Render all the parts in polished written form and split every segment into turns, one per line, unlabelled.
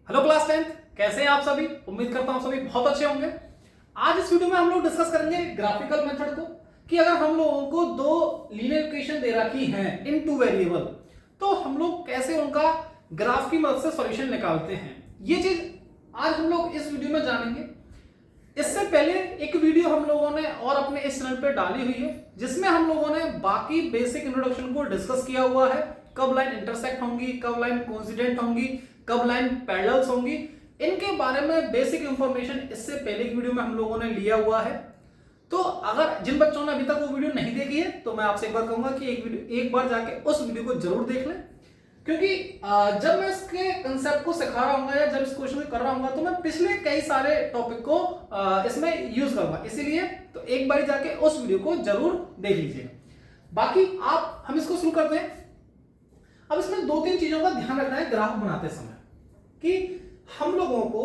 Hello class 10, कैसे हैं आप सभी। उम्मीद करता हूं सभी बहुत अच्छे होंगे। आज इस वीडियो में हम लोग डिस्कस करेंगे ग्राफिकल मेथड को कि अगर हम लोगों को दो लीनियर इक्वेशन दे रखी हैं इन टू वेरिएबल तो हम लोग कैसे उनका ग्राफ की मदद से सॉल्यूशन निकालते हैं। ये चीज आज हम लोग इस वीडियो में जानेंगे। इससे पहले एक वीडियो हम लोगों ने और अपने इस चैनल पे डाली हुई है जिसमें हम लोगों ने बाकी बेसिक इंट्रोडक्शन को डिस्कस किया हुआ है। कब लाइन इंटरसेक्ट होंगी, कब लाइन कोइंसिडेंट होंगी, कब लाइन पैरेलल्स होंगी, इनके बारे में बेसिक इंफॉर्मेशन इससे पहले की वीडियो में हम लोगों ने लिया हुआ है। तो अगर जिन बच्चों ने अभी तक वो वीडियो नहीं देखी है तो मैं आपसे एक बार कहूंगा कि एक बार जाके उस वीडियो को जरूर देख लें, क्योंकि जब मैं इसके कंसेप्ट को सिखा रहा हूँ या जब इस क्वेश्चन को कर रहा हूँ तो मैं पिछले कई सारे टॉपिक को इसमें यूज करूंगा, इसीलिए तो एक बार जाके उस वीडियो को जरूर देख लीजिए। बाकी हम इसको शुरू करते हैं। अब इसमें दो तीन चीजों का ध्यान रखना है ग्राफ बनाते समय कि हम लोगों को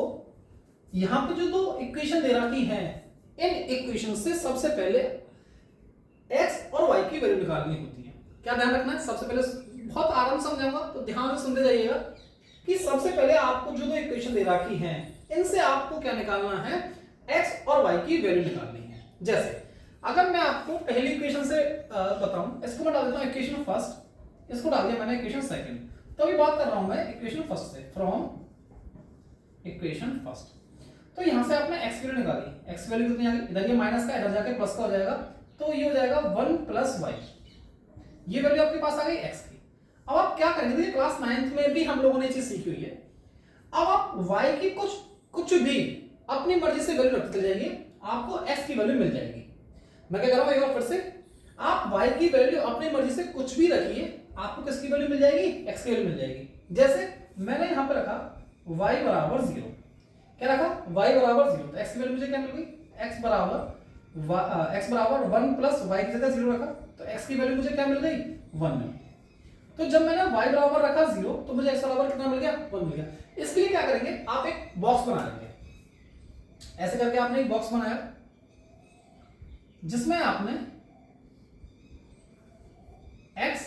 यहां पे जो दो इक्वेशन दे रखी हैं इन इक्वेशन से सबसे पहले x और y की वैल्यू निकालनी होती है। क्या ध्यान रखना है? सबसे पहले बहुत आराम से समझाऊंगा तो ध्यान से सुनते जाइएगा कि सबसे पहले आपको जो दो इक्वेशन दे रखी हैं इनसे आपको क्या निकालना है, x और y की वैल्यू निकालनी है। जैसे अगर मैं आपको पहली इक्वेशन से बताऊं, इसको मैं डाल देता हूं इक्वेशन फर्स्ट, इसको डाल दिया मैंने इक्वेशन सेकंड। तो अभी बात कर रहा हूं मैं इक्वेशन फर्स्ट से, फ्रॉम इक्वेशन फर्स्ट। तो यहां से आपने x की वैल्यू निकाली, x की वैल्यू कितनी आ गई, इधर ये माइनस का इधर जाके प्लस का हो जाएगा, तो ये हो जाएगा 1 + y। ये वैल्यू आपके पास आ गई x की। अब आप क्या करेंगे, देखिए क्लास 9th में भी हम लोगों ने ये चीज सीखी हुई है। अब आप y की कुछ भी अपनी मर्जी से वैल्यू रखते चले जाइए, आपको x की वैल्यू मिल जाएगी। मैं क्या कर रहा हूं एक बार फिर से, आप y की वैल्यू अपनी मर्जी से कुछ भी रखिए, आपको किसकी वैल्यू मिल जाएगी, x की वैल्यू मिल जाएगी। जैसे मैंने यहां पे रखा y = 0, क्या रखा y = 0, तो x की वैल्यू मुझे क्या मिल गई, x बराबर 1 + y की जगह 0 रखा, तो x की वैल्यू मुझे क्या मिल गई, 1 मिल। तो जब मैंने y बराबर रखा 0 तो मुझे x बराबर कितना मिल गया, 1 मिल गया। इसके लिए क्या करेंगे, आप एक बॉक्स बना लेंगे। ऐसे करके आपने एक बॉक्स बनाया जिसमें आपने x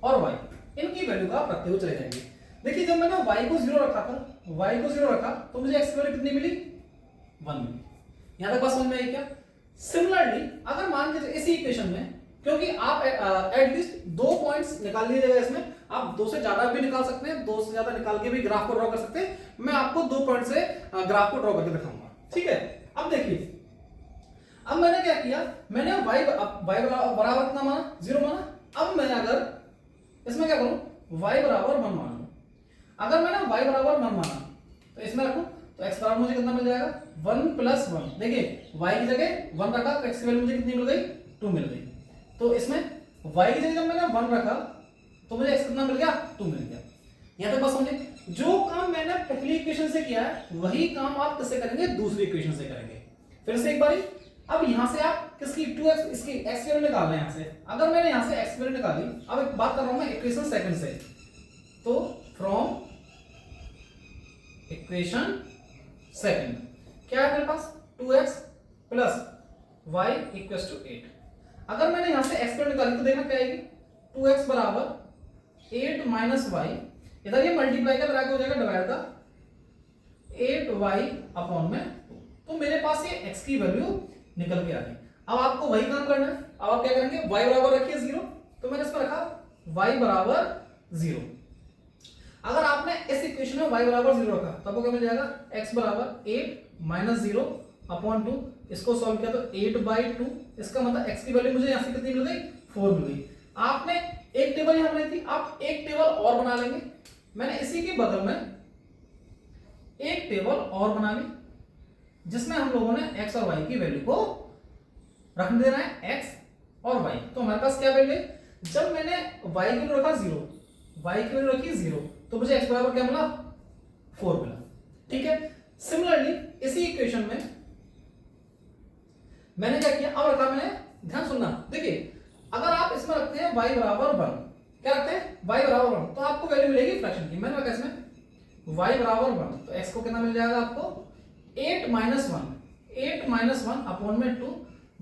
और y इनकी वैल्यू का आप रखते हुए चले जाएंगे। देखिए जब मैंने y को 0 रखा था, y को 0 रखा तो मुझे x की वैल्यू कितनी मिली, 1 मिली। यहां तक बात समझ में आई क्या? सिमिलरली अगर मान लीजिए इसी इक्वेशन में, क्योंकि आप एटलीस्ट 2 पॉइंट्स निकाल लीजिएगा, इसमें आप 2 से ज्यादा भी निकाल सकते हैं, 2 से ज्यादा निकाल के भी ग्राफ को ड्रॉ कर सकते हैं। मैं आपको 2 पॉइंट से ग्राफ को ड्रॉ करके दिखाऊंगा, ठीक है। अब देखिए, अब मैंने क्या किया, मैंने y बराबर कितना माना, 0 माना। अब मैं अगर इसमें क्या करूं, y बराबर 1 मान लूं। अगर मैंने y बराबर 1 माना तो इसमें रखूं तो x बराबर मुझे कितना मिल जाएगा, 1 + 1। देखिए y की जगह 1 रखा तो x की वैल्यू मुझे कितनी मिल गई, 2 मिल गई। तो इसमें y की जगह जब मैंने 1 रखा तो मुझे x कितना मिल गया, 2 मिल गया। यहां तक बस समझे, जो काम मैंने पहली इक्वेशन से किया है वही काम आप किससे करेंगे, दूसरी इक्वेशन से करेंगे। फिर से एक बारी, अब यहां से आप किसकी 2x इसकी x की वैल्यू निकालना है। यहां से अगर मैंने यहां से x की वैल्यू निकाली, अब एक बात कर रहा हूं मैं इक्वेशन सेकंड से, तो फ्रॉम इक्वेशन सेकंड क्या है मेरे पास, 2x + y = 8। अगर मैंने यहां से x की वैल्यू निकाली तो देखना क्या आएगी, 2x = 8 - y, इधर ये मल्टीप्लाई का तरह हो जाएगा डिवाइड का 8y/2। तो मेरे पास ये x की वैल्यू निकल के आ गई। अब आपको वही काम करना है। अब आप क्या करेंगे, y बराबर रखिए 0, तो मैंने इसमें रखा y = 0। अगर आपने इस इक्वेशन में y = 0 रखा तो आपको क्या मिल जाएगा, x = 8 - 0/2। इसको सॉल्व किया तो 8/2, इसका मतलब x की वैल्यू मुझे यहां से कितनी मिल गई, 4 मिल गई। आपने एक टेबल यहां बनाई थी, आप एक टेबल और बना लेंगे। मैंने इसी के बगल में एक टेबल और बना ली जिसमें हम लोगों ने x और y की वैल्यू को रख देना है, x और y। तो हमारे पास क्या वैल्यू है, जब मैंने y की वैल्यू रखा 0, y की वैल्यू रखी 0, तो मुझे x बराबर क्या मिला, 4 मिला, ठीक है। सिमिलरली इसी इक्वेशन में मैंने क्या किया, अब रखा मैंने, ध्यान सुनना, देखिए अगर आप इसमें रखते हैं y = 1, क्या रखते हैं, y = 1, तो आपको वैल्यू मिलेगी फ्रैक्शन की। मैंने रखा इसमें y = 1, तो x को कितना मिल जाएगा आपको, 8 - 1/2,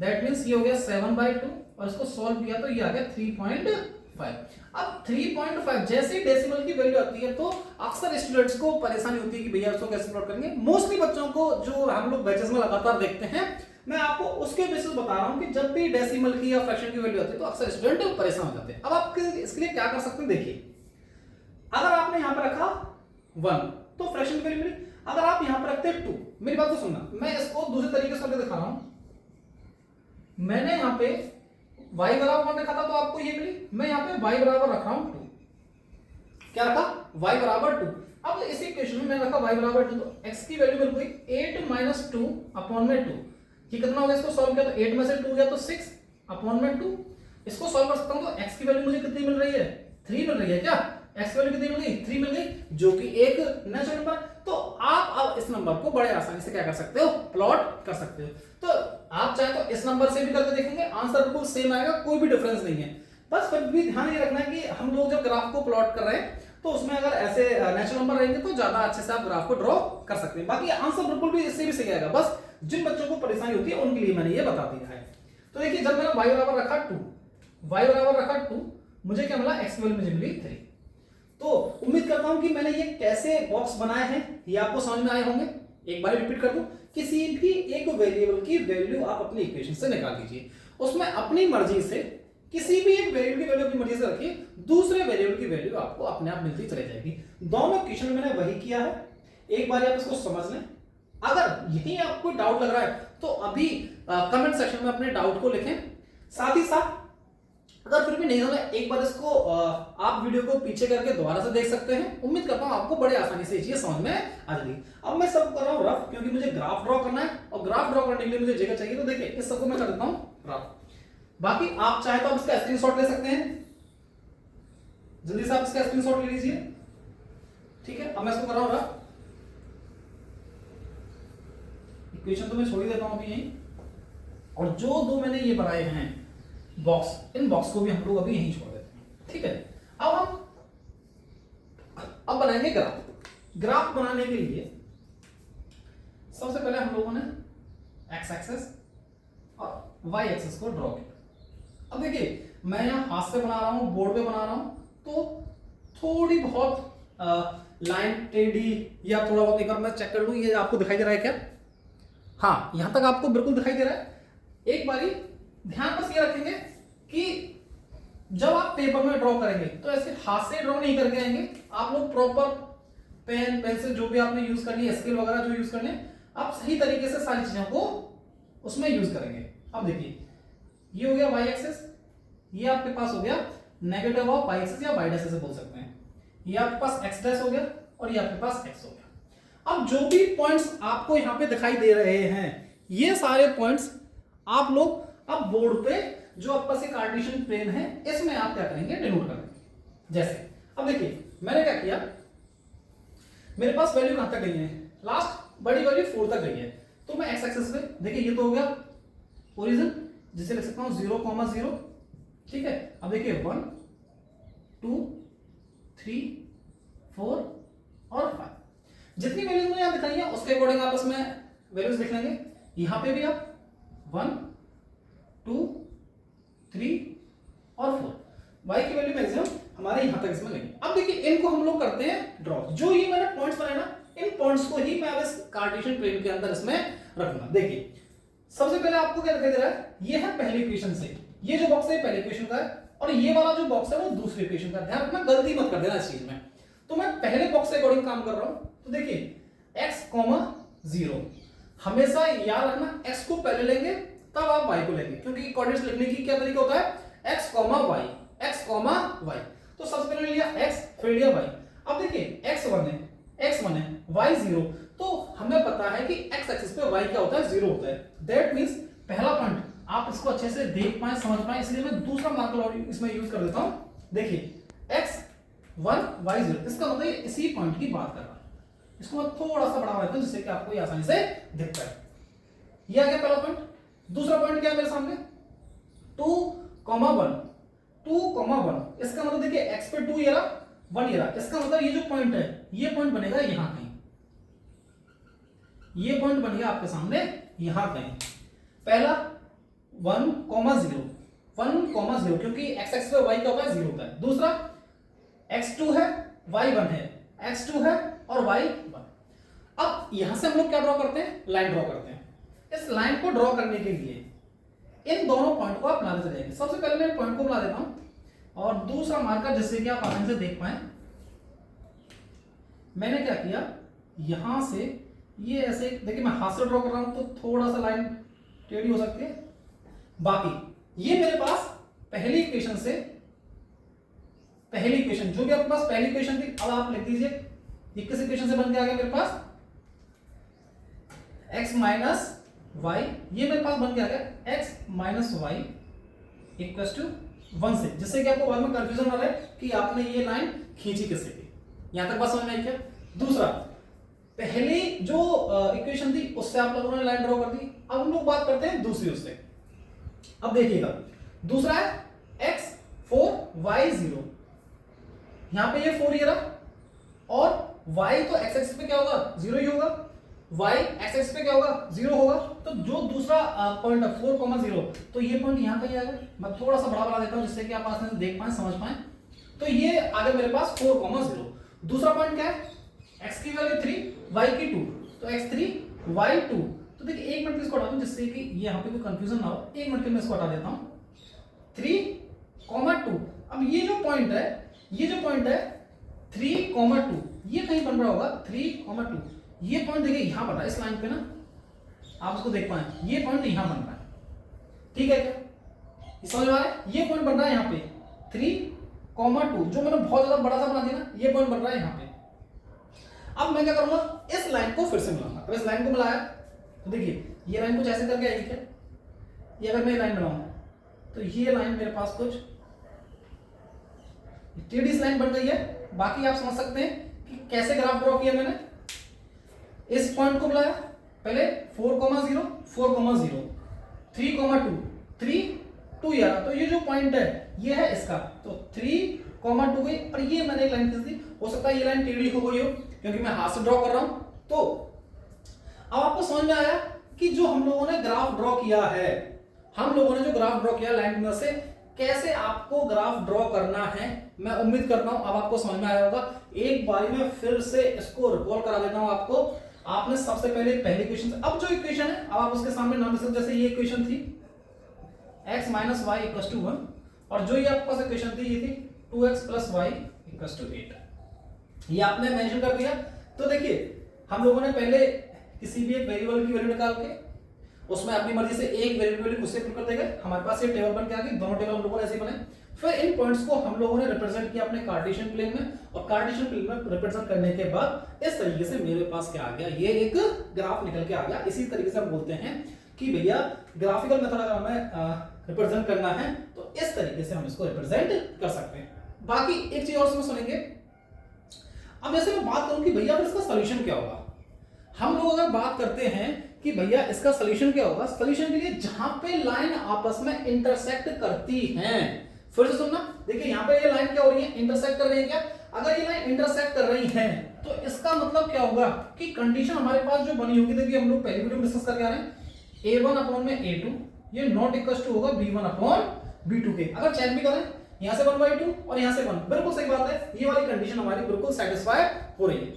दैट मींस ये हो गया 7/2, और इसको सॉल्व किया तो ये आ गया 3.5। अब 3.5 जैसे डेसिमल की वैल्यू आती है तो अक्सर स्टूडेंट्स को परेशानी होती है कि भैया उसको कैसे प्लॉट करेंगे। मोस्टली बच्चों को जो हम लोग बैचेस में लगातार देखते हैं, मैं आपको उसके बेसिस बता रहा हूं कि जब भी डेसिमल की या फ्रैक्शन की वैल्यू आती है तो अक्सर स्टूडेंट परेशान हो जाते हैं। अब आप इसके लिए क्या कर सकते हैं, देखिए अगर आपने यहां पर रखा 1 तो फ्रैक्शन की वैल्यू मिली। अगर आप यहां पर रखते 2, मेरी बात तो सुनना, मैं इसको दूसरे तरीके से करके दिखा रहा हूं। मैंने यहां पे y बराबर 1 रखा था तो आपको ये मिली, मैं यहां पे y बराबर रख रहा हूं 2। क्या रखा, y बराबर 2। अब इसी इक्वेशन में मैंने रखा y बराबर 2 तो x की वैल्यू मिल गई 8 - 2 अपॉन में 2। ये कितना हो गया, इसको सॉल्व किया तो 8 में से 2 गया तो 6 अपॉन में 2। इसको सॉल्व कर सकता हूं तो x की वैल्यू मुझे कितनी मिल रही है, 3 मिल रही है। क्या x की वैल्यू कितनी मिल गई, 3 मिल गई, जो कि एक नेचुरल नंबर। तो आप अब इस नंबर को बड़े आसानी से क्या कर सकते हो, प्लॉट कर सकते हो। तो आप चाहे तो इस नंबर से भी करके देखेंगे, आंसर बिल्कुल सेम आएगा, कोई भी डिफरेंस नहीं है। बस फिर भी ध्यान ये रखना है कि हम लोग जब ग्राफ को प्लॉट कर रहे हैं तो उसमें अगर ऐसे नेचुरल नंबर रहेंगे तो ज्यादा अच्छे से आप ग्राफ को ड्रॉ कर सकते हैं। बाकी आंसर बिल्कुल भी इससे भी सही आएगा, बस जिन बच्चों को परेशानी होती है उनके लिए मैंने ये बता दिया है। तो देखिए जब मैंने y बराबर रखा 2, y बराबर रखा 2, मुझे क्या मिला, x की वैल्यू मुझे मिली 3। तो उम्मीद करता हूं कि मैंने ये कैसे बॉक्स बनाए हैं ये आपको समझ में आए होंगे। एक बार रिपीट कर दूं, किसी भी एक वेरिएबल की वैल्यू आप अपनी इक्वेशन से निकाल लीजिए, उसमें अपनी मर्जी से किसी भी एक वेरिएबल की वैल्यू अपनी मर्जी से रखिए, दूसरे वेरिएबल की वैल्यू आपको अपने आप मिलती चली जाएगी। दोनों इक्वेशन में मैंने वही किया है, एक बार आप इसको समझ लें। अगर यही आपको डाउट लग रहा है तो अभी कमेंट सेक्शन में अपने डाउट को लिखें। साथ ही साथ अगर फिर भी नहीं समझ, एक बार इसको आप वीडियो को पीछे करके दोबारा से देख सकते हैं। उम्मीद करता हूं आपको बड़े आसानी से ये चीज समझ में आ जाएगी। अब मैं सब कर रहा हूं रफ, क्योंकि मुझे ग्राफ ड्रॉ करना है और ग्राफ ड्रॉ करने के लिए मुझे जगह चाहिए। तो देखिए इस सबको मैं कर देता हूं रफ। बाकी आप चाहे तो आप इसका स्क्रीनशॉट ले सकते हैं, जल्दी से आप इसका स्क्रीनशॉट ले लीजिए। ठीक है, अब मैं इसको कर रहा हूं रफ। इक्वेशन तो मैं छोड़ ही देता हूं अभी यहीं, और जो दो मैंने ये बनाए हैं बॉक्स, इन बॉक्स को भी हम लोग अभी यहीं छोड़ देते हैं। ठीक है, अब बनाएंगे ग्राफ। ग्राफ बनाने के लिए सबसे पहले हम लोगों ने एक्स एक्सिस और वाई एक्सिस को ड्रॉ किया। अब देखिए मैं यहां हाथ से बना रहा हूं, बोर्ड पे बना रहा हूं, तो थोड़ी बहुत लाइन टेढ़ी या थोड़ा बहुत, एक बार मैं चेक कर लूं ये आपको दिखाई दे रहा है क्या, हाँ यहां तक आपको बिल्कुल दिखाई दे रहा है। एक बारी ध्यान बस ये रखेंगे कि जब आप पेपर में ड्रॉ करेंगे तो ऐसे हाथ से ड्रॉ नहीं करके आएंगे, आप लोग प्रॉपर पेन पेंसिल जो भी आपने यूज करनी है, स्केल वगैरह जो यूज करने, आप सही तरीके से सारी चीजों को उसमें यूज करेंगे। अब देखिए ये हो गया वाई एक्सिस, ये आपके पास हो गया नेगेटिव ऑफ वाई एक्सिस या वाई डैश से बोल सकते हैं, ये आपके पास एक्स डैश हो गया और ये आपके पास एक्स हो गया। अब जो भी पॉइंट्स आपको यहां पे दिखाई दे रहे हैं, ये सारे पॉइंट्स आप लोग अब बोर्ड पे जो आपके पास कार्टेशियन प्लेन है इसमें आप क्या करेंगे, डिनोट करेंगे। जैसे अब देखिए मैंने क्या किया, मेरे पास वैल्यू कहां तक गई है, लास्ट बड़ी वैल्यू 4 तक गई है, तो मैं एक्स एक्सिस पे देखिए ये तो हो गया ओरिजिन, जिसे लिख सकता हूं 0,0। ठीक है, अब देखिए 1 2 3 4 और 5 जितनी वैल्यूज मैंने यहां दिखाई है उसके अकॉर्डिंग आप इसमें वैल्यूज लिख लेंगे। यहां पे भी आप 1 2 3 और 4, y की वैल्यू मैक्सिमम हमारे यहां तक इसमें लगी। अब देखिए इनको हम लोग करते हैं ड्रॉ। जो ये मैंने पॉइंट्स बनाए ना, इन पॉइंट्स को ही मैं अब इस कार्टेशियन प्लेन के अंदर इसमें रखूंगा। देखिए सबसे पहले आपको क्या दिखाई दे रहा है, ये है पहली इक्वेशन से, ये जो बॉक्स है पहली इक्वेशन का है और ये वाला जो बॉक्स है वो दूसरी इक्वेशन का। ध्यान रखना, गलती मत कर देना इस चीज में। तो मैं पहले बॉक्स के अकॉर्डिंग काम कर रहा हूं, तो देखिए x, 0 हमेशा याद रखना, x को पहले लेंगे तब आप y को लेंगे, क्योंकि कोऑर्डिनेट्स लिखने की क्या तरीका होता है, x, y। तो सबसे पहले लिया x फिर लिया y। अब देखिए x1 है y 0, तो हमें पता है कि x एक्सिस पे y क्या होता है, 0 होता है। दैट मींस पहला पॉइंट आप इसको अच्छे से देख पाए समझ पाए, इसलिए मैं दूसरा मार्कर इसमें यूज कर देता हूं। देखिए x1 y 0, इसका मतलब इसी पॉइंट की बात कर रहा है। इसको मैं थोड़ा सा बढ़ा देता हूं जिससे कि आपको ये आसानी से दिख पाए। ये आ गया पहला पॉइंट। दूसरा पॉइंट क्या है मेरे सामने, 2,1 इसका मतलब देखिए x पे 2 ये रहा, 1 ये रहा, इसका मतलब ये जो पॉइंट है ये पॉइंट बनेगा यहां कहीं, ये पॉइंट बनेगा आपके सामने यहां कहीं। पहला 1,0, 1,0 क्योंकि x एक्स पे y क्या होता है 0 होता है। दूसरा x2 है y 1 है, x2 है और y 1। अब यहां से हम लोग क्या ड्रॉ करते हैं, लाइन ड्रॉ करते हैं। इस लाइन को ड्रॉ करने के लिए इन दोनों पॉइंट को आप मिला देते जाएंगे। सबसे पहले मैं पॉइंट को मिला देता हूं और दूसरा मार्कर जिससे कि आप आसानी से देख पाए, मैंने क्या किया, यहां से ये ऐसे देखिए मैं हाथ से ड्रॉ कर रहा हूं तो थोड़ा सा लाइन टेढ़ी हो सकती है। बाकी ये मेरे पास पहली इक्वेशन से, पहली इक्वेशन जो भी आपके पास पहली इक्वेशन थी, अब आप लिख दीजिए ये किस इक्वेशन से बन के आ गया मेरे पास, x माइनस वाई, ये मेरे पास बन के आ गया x minus y equal to 1 से, जिससे कि आपको बाद में कंफ्यूजन ना रहे कि आपने ये लाइन खींची किससे थी। यहां तक बात समझ में आई क्या? दूसरा, पहली जो इक्वेशन थी उससे आप लोगों ने लाइन ड्रॉ कर दी। अब हम लोग बात करते हैं दूसरी उससे। अब देखिएगा दूसरा है x 4 y 0, यहां पे ये 4 ये रहा और y तो x एक्सिस पे क्या होगा 0 ही होगा, y x एक्सिस पे क्या होगा 0 होगा। तो जो दूसरा पॉइंट है 4,0 तो ये पॉइंट यहां का ही आएगा। मैं थोड़ा सा बड़ा देता हूं जिससे कि आप आसानी से देख पाए समझ पाए। तो ये आ गया मेरे पास 4,0। दूसरा पॉइंट क्या है, x की वैल्यू 3 y की 2, तो x3 y 2। तो देखिए एक मिनट इसको हटा दूं जिससे कि ये यहां पे कोई कंफ्यूजन ना हो। एक मिनट के लिए इसको हटा देता हूं 3,2। अब ये जो पॉइंट है, ये जो पॉइंट है 3,2 ये कहीं बन रहा होगा 3,2। ये पॉइंट देखिए यहां बन रहा है इस लाइन पे ना, आप इसको देख पाए ये पॉइंट यहां बन रहा है, ठीक है क्या? ये समझ में आ रहा है? ये पॉइंट बन रहा है यहां पे 3,2, जो मैंने बहुत ज्यादा बड़ा सा बना दिया ना, ये पॉइंट बन रहा है यहां पे। अब मैं क्या करूंगा, इस लाइन को फिर से मिलाऊंगा। अब इस लाइन को मिलाया तो देखिए ये लाइन कुछ ऐसे करके आएगी क्या, ये अगर मैं लाइन बनाऊं तो ये लाइन मेरे पास कुछ टेढ़ी सी लाइन बन गई है। बाकी आप समझ सकते हैं कि कैसे ग्राफ ड्रॉ किया मैंने। इस पॉइंट को मिलाया पहले 4,0 4,0 3,2 3 2 यार, तो ये जो पॉइंट है ये है इसका, तो 3,2 गई और ये मैंने एक लाइन खींच दी। हो सकता है ये लाइन टेढ़ी हो गई हो क्योंकि मैं हाथ से ड्रॉ कर रहा हूं। तो अब आपको समझ में आया कि जो हम लोगों ने ग्राफ ड्रॉ किया है, हम लोगों ने जो ग्राफ ड्रॉ किया लाइन से कैसे आपको ग्राफ ड्रॉ करना है, मैं उम्मीद करता हूं अब आपको समझ में आया होगा। एक बारी में फिर से इसको रिकॉल करा देता हूं आपको। आपने सबसे पहले पहली इक्वेशन से, अब जो इक्वेशन है अब आप उसके सामने नाम लिख सकते, जैसे ये इक्वेशन थी x minus y equal to 1 और जो ये आपके पास इक्वेशन थी ये थी 2x plus Y equal to 8। ये आपने मेंशन कर दिया। तो देखिए हम लोगों ने पहले किसी भी एक वेरिएबल की वैल्यू निकाल के उसमें अपनी मर्जी से एक वेरिएबल खुद से पुट कर देंगे, हमारे पास ये टेबल बन के आ गई। दोनों टेबल हम लोगों ने ऐसे बनाए। फिर इन पॉइंट्स को हम लोगों ने रिप्रेजेंट किया अपने कार्टेशियन प्लेन में, और कार्टेशियन प्लेन में रिप्रेजेंट करने के बाद इस तरीके से मेरे पास क्या आ गया, ये एक ग्राफ निकल के आ गया। इसी तरीके से हम बोलते हैं कि भैया ग्राफिकल मेथड अगर हमें रिप्रेजेंट करना है तो इस तरीके से हम इसको रिप्रेजेंट कर सकते हैं। बाकी एक चीज और इसमें सुनेंगे। अब जैसे मैं बात करूं कि भैया इसका सॉल्यूशन क्या होगा, हम लोग अगर बात करते हैं कि भैया इसका सॉल्यूशन क्या होगा, सॉल्यूशन के लिए जहां पे लाइन आपस में इंटरसेक्ट करती हैं, फिर से सुनना, देखिए यहां पे ये लाइन क्या हो रही है, इंटरसेक्ट कर रही है क्या? अगर ये लाइन इंटरसेक्ट कर रही है तो इसका मतलब क्या होगा कि कंडीशन हमारे पास जो बनी होगी, देखिए हम लोग पहले वीडियो में डिस्कस करके आ रहे हैं, a1 अपॉन में a2 ये नॉट इक्वल टू होगा b1 अपॉन b2 के। अगर चेक भी करें यहां से 1/2 और यहां से 1, बिल्कुल सही बात है, ये वाली कंडीशन हमारी बिल्कुल सेटिस्फाई हो रही है।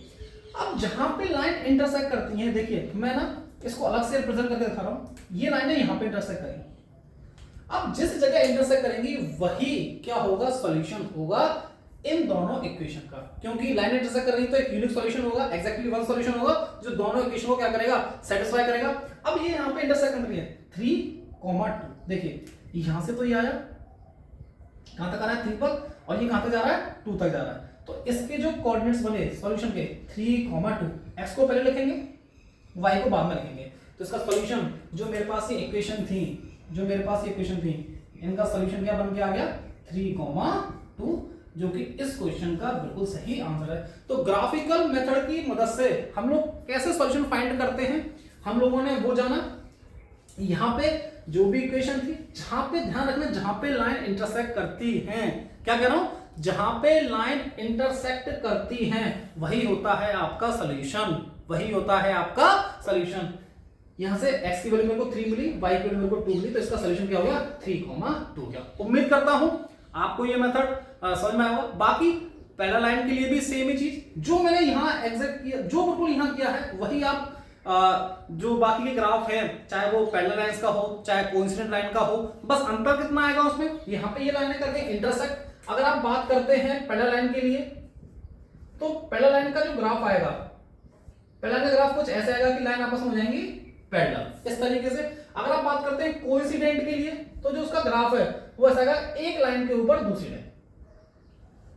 अब जहां पे लाइन इंटरसेक्ट करती है, देखिए मैं ना इसको अलग से रिप्रेजेंट करके दिखा रहा हूं, ये लाइनें यहां पे इंटरसेक्ट करेंगी। अब जिस जगह इंटरसेक्ट करेंगी वही क्या होगा, सॉल्यूशन होगा इन दोनों इक्वेशन का, क्योंकि लाइन इंटरसेक्ट कर रही है तो एक यूनिक सॉल्यूशन होगा, एग्जैक्टली वन सॉल्यूशन होगा जो दोनों इक्वेशन को क्या करेगा, सेटिस्फाई करेगा। अब ये यहां पे इंटरसेक्ट कर रही है 3,2, देखिए यहां से तो ये आया, कहां तक आ रहा है 3 पर, और ये कहां तक जा रहा है 2 तक जा रहा है। तो इसके जो कोऑर्डिनेट्स बने सॉल्यूशन के 3,2, x को पहले लिखेंगे y को बाद में लिखेंगे। तो इसका सॉल्यूशन जो मेरे पास ये इक्वेशन थी, जो मेरे पास ये इक्वेशन थी, इनका सॉल्यूशन क्या बन के आ गया 3,2, जो कि इस क्वेश्चन का बिल्कुल सही आंसर है। तो ग्राफिकल मेथड की मदद से हम लोग कैसे सॉल्यूशन फाइंड करते हैं, हम लोगों ने वो जाना। यहां पे जो भी इक्वेशन थी, जहां पे ध्यान रखना, जहां पे लाइन इंटरसेक्ट करती हैं, क्या कह रहा हूं, जहां पे लाइन इंटरसेक्ट करती हैं वही होता है आपका सॉल्यूशन, वही होता है आपका सॉल्यूशन। यहां से x की वैल्यू मेरे को 3 मिली, y की वैल्यू मेरे को 2 मिली, तो इसका सॉल्यूशन क्या हो गया 3, 2 गया। उम्मीद करता हूं आपको ये मेथड समझ में आया होगा। बाकी पहला लाइन के लिए भी सेम ही चीज, जो मैंने यहां एग्जैक्ट किया, जो बिल्कुल यहां किया है वही आप जो बाकी के ग्राफ है, चाहे वो पैरेलल लाइंस का हो चाहे कोइंसिडेंट लाइन का हो, बस अंतर कितना आएगा उसमें, यहां पे ये लाइनें करके इंटरसेक्ट। अगर आप बात करते हैं पैरेलल लाइन के लिए, तो पैरेलल लाइन का जो ग्राफ आएगा, पैरेलल लाइन का ग्राफ कुछ ऐसा आएगा कि लाइन आपस में हो जाएंगी पैरेलल, इस तरीके से। अगर आप बात करते हैं कोइंसिडेंट के लिए, तो जो उसका ग्राफ है वो ऐसा आएगा, एक लाइन के ऊपर दूसरी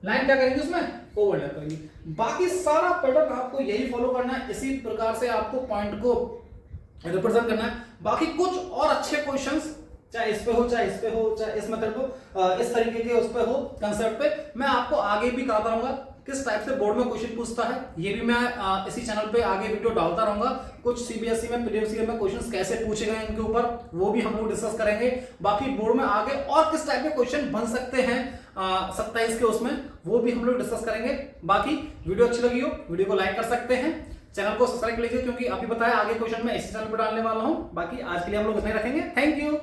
लाइन क्या करेंगे उसमें ओवरलैप करेंगे। बाकी सारा पैटर्न आपको यही फॉलो करना है, इसी प्रकार से आपको पॉइंट को रिप्रेजेंट करना है। बाकी कुछ और अच्छे क्वेश्चंस, चाहे इस पे हो चाहे इस पे हो चाहे इस मेथड को इस तरीके के उस पे हो कंसेप्ट पे, मैं आपको आगे भी कराता रहूंगा किस टाइप से बोर्ड में क्वेश्चन पूछता है। ये भी मैं इसी चैनल पे आगे वीडियो डालता रहूंगा। कुछ सीबीएसई में प्रीवियस में क्वेश्चंस कैसे पूछे गए इनके ऊपर वो भी हम लोग डिस्कस करेंगे। बाकी बोर्ड में आगे और किस टाइप के क्वेश्चन बन सकते हैं 27 के उसमें, वो भी हम लोग डिस्कस करेंगे। बाकी वीडियो अच्छी लगी हो वीडियो को लाइक कर सकते हैं, चैनल को सब्सक्राइब कर लीजिए, क्योंकि अभी बताया आगे क्वेश्चन मैं इसी चैनल पर डालने वाला हूं। बाकी आज के लिए हम लोग इतना ही रखेंगे। Thank you.